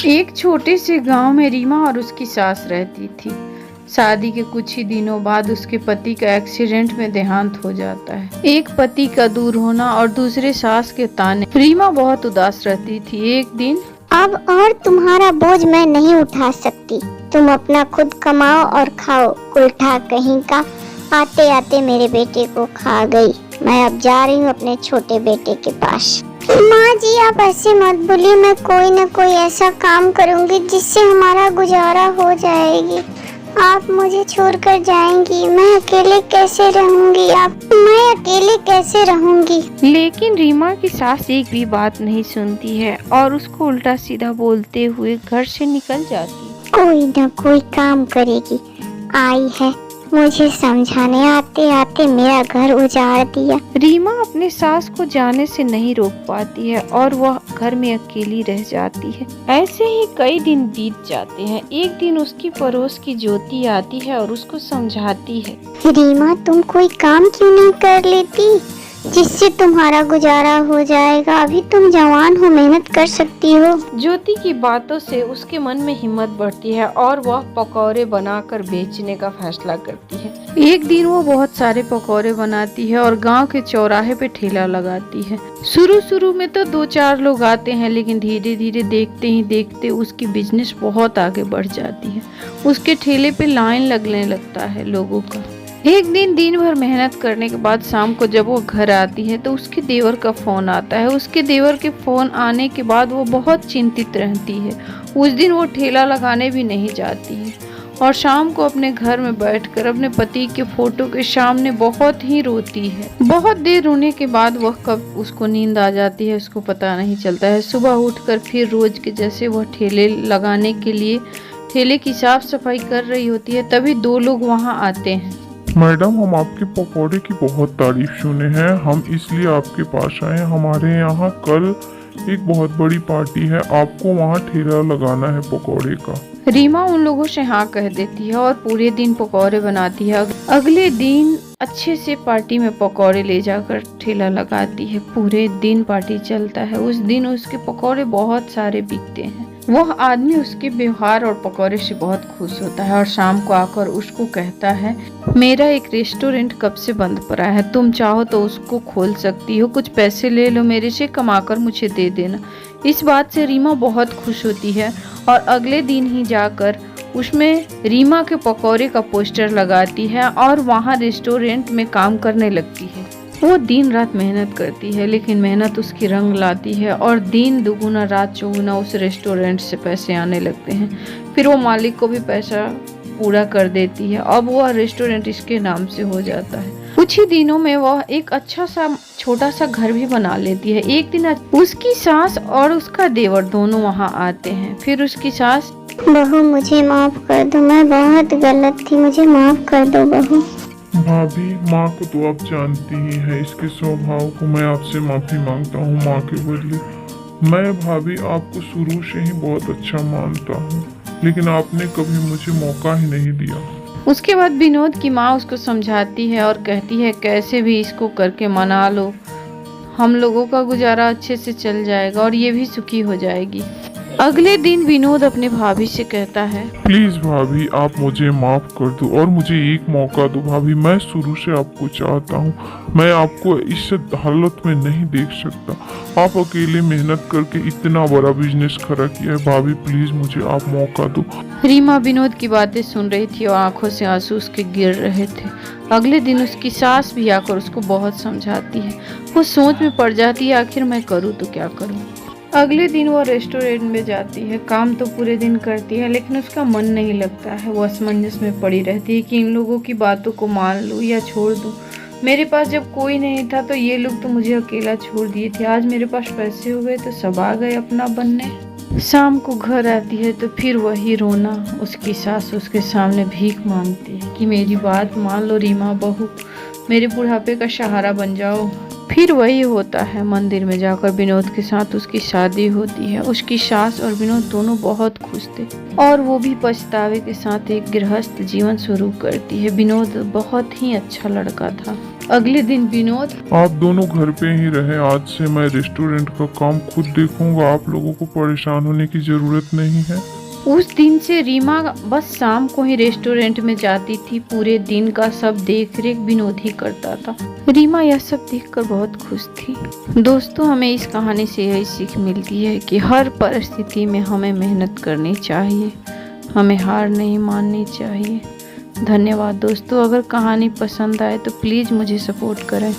एक छोटे से गांव में रीमा और उसकी सास रहती थी। शादी के कुछ ही दिनों बाद उसके पति का एक्सीडेंट में देहांत हो जाता है। एक पति का दूर होना और दूसरे सास के ताने। रीमा बहुत उदास रहती थी। एक दिन, अब और तुम्हारा बोझ मैं नहीं उठा सकती, तुम अपना खुद कमाओ और खाओ। उल्टा कहीं का आते आते मेरे बेटे को खा गई। मैं अब जा रही हूँ अपने छोटे बेटे के पास। माँ जी आप ऐसे मत बोलिए, मैं कोई न कोई ऐसा काम करूँगी जिससे हमारा गुजारा हो जाएगी। आप मुझे छोड़कर जाएंगी, मैं अकेले कैसे रहूँगी? मैं अकेले कैसे रहूँगी? लेकिन रीमा की सास एक भी बात नहीं सुनती है और उसको उल्टा सीधा बोलते हुए घर से निकल जाती है। कोई न कोई काम करेगी, आई है मुझे समझाने, आते आते मेरा घर उजाड़ दिया। रीमा अपने सास को जाने से नहीं रोक पाती है और वह घर में अकेली रह जाती है। ऐसे ही कई दिन बीत जाते हैं। एक दिन उसकी पड़ोस की ज्योति आती है और उसको समझाती है, रीमा तुम कोई काम क्यों नहीं कर लेती जिससे तुम्हारा गुजारा हो जाएगा? अभी तुम जवान हो, मेहनत कर सकती हो। ज्योति की बातों से उसके मन में हिम्मत बढ़ती है और वह पकौड़े बनाकर बेचने का फैसला करती है। एक दिन वो बहुत सारे पकौड़े बनाती है और गांव के चौराहे पे ठेला लगाती है। शुरू में तो 2-4 लोग आते हैं, लेकिन धीरे धीरे देखते ही देखते उसकी बिजनेस बहुत आगे बढ़ जाती है। उसके ठेले पे लाइन लगने लगता है लोगों का। एक दिन भर मेहनत करने के बाद शाम को जब वो घर आती है तो उसके देवर का फोन आता है। उसके देवर के फोन आने के बाद वो बहुत चिंतित रहती है। उस दिन वो ठेला लगाने भी नहीं जाती है और शाम को अपने घर में बैठकर अपने पति के फोटो के सामने बहुत ही रोती है। बहुत देर रोने के बाद वह कब उसको नींद आ जाती है उसको पता नहीं चलता है। सुबह उठकर फिर रोज के जैसे वह ठेले लगाने के लिए ठेले की साफ सफाई कर रही होती है, तभी 2 लोग वहाँ आते हैं। मैडम हम आपके पकोड़े की बहुत तारीफ सुने हैं, हम इसलिए आपके पास आए हैं। हमारे यहाँ कल एक बहुत बड़ी पार्टी है, आपको वहाँ ठेला लगाना है पकोड़े का। रीमा उन लोगों से हाँ कह देती है और पूरे दिन पकौड़े बनाती है। अगले दिन अच्छे से पार्टी में पकौड़े ले जाकर ठेला लगाती है। पूरे दिन पार्टी चलता है। उस दिन उसके पकौड़े बहुत सारे बिकते हैं। वह आदमी उसके व्यवहार और पकौड़े से बहुत खुश होता है और शाम को आकर उसको कहता है, मेरा एक रेस्टोरेंट कब से बंद पड़ा है, तुम चाहो तो उसको खोल सकती हो, कुछ पैसे ले लो मेरे से, कमाकर मुझे दे देना। इस बात से रीमा बहुत खुश होती है और अगले दिन ही जाकर उसमें रीमा के पकौड़े का पोस्टर लगाती है और वहाँ रेस्टोरेंट में काम करने लगती है। वो दिन रात मेहनत करती है, लेकिन मेहनत उसकी रंग लाती है और दिन दुगुना रात चौगुना उस रेस्टोरेंट से पैसे आने लगते हैं। फिर वो मालिक को भी पैसा पूरा कर देती है। अब वह रेस्टोरेंट इसके नाम से हो जाता है। कुछ ही दिनों में वह एक अच्छा सा छोटा सा घर भी बना लेती है। एक दिन उसकी सास और उसका देवर दोनों वहाँ आते हैं। फिर उसकी सास, बहू मुझे माफ कर दो, मैं बहुत गलत थी, मुझे माफ कर दो बहू। भाभी माँ को तो आप जानती ही हैं, इसके स्वभाव को मैं आपसे माफी मांगता हूँ माँ के बदले। मैं भाभी आपको शुरू से ही बहुत अच्छा मानता हूँ, लेकिन आपने कभी मुझे मौका ही नहीं दिया। उसके बाद विनोद की माँ उसको समझाती है और कहती है, कैसे भी इसको करके मना लो, हम लोगों का गुजारा अच्छे से चल जाएगा और ये भी सुखी हो जाएगी। अगले दिन विनोद अपने भाभी से कहता है, प्लीज भाभी आप मुझे माफ कर दो और मुझे एक मौका दो भाभी, मैं शुरू से आपको चाहता हूँ, मैं आपको इस हालत में नहीं देख सकता। आप अकेले मेहनत करके इतना बड़ा बिजनेस खड़ा किया है, भाभी प्लीज मुझे आप मौका दो। रीमा विनोद की बातें सुन रही थी और आंखों से आंसू उसके गिर रहे थे। अगले दिन उसकी सास भी आकर उसको बहुत समझाती है। वो सोच में पड़ जाती है, आखिर मैं करूँ तो क्या करूँ। अगले दिन वो रेस्टोरेंट में जाती है। काम तो पूरे दिन करती है, लेकिन उसका मन नहीं लगता है। वो असमंजस में पड़ी रहती है कि इन लोगों की बातों को मान लूँ या छोड़ दूँ। मेरे पास जब कोई नहीं था तो ये लोग तो मुझे अकेला छोड़ दिए थे, आज मेरे पास पैसे हो गए तो सब आ गए अपना बनने। शाम को घर आती है तो फिर वही रोना। उसकी सास उसके सामने भीख मांगती है कि मेरी बात मान लो रीमा बहू, मेरे बुढ़ापे का सहारा बन जाओ। फिर वही होता है, मंदिर में जाकर विनोद के साथ उसकी शादी होती है। उसकी सास और विनोद दोनों बहुत खुश थे और वो भी पछतावे के साथ एक गृहस्थ जीवन शुरू करती है। विनोद बहुत ही अच्छा लड़का था। अगले दिन विनोद, आप दोनों घर पे ही रहे, आज से मैं रेस्टोरेंट का काम खुद देखूंगा, आप लोगों को परेशान होने की जरूरत नहीं है। उस दिन से रीमा बस शाम को ही रेस्टोरेंट में जाती थी। पूरे दिन का सब देख रेख विनोद ही करता था। रीमा यह सब देखकर बहुत खुश थी। दोस्तों, हमें इस कहानी से यही सीख मिलती है कि हर परिस्थिति में हमें मेहनत करनी चाहिए, हमें हार नहीं माननी चाहिए। धन्यवाद दोस्तों। अगर कहानी पसंद आए तो प्लीज़ मुझे सपोर्ट करें।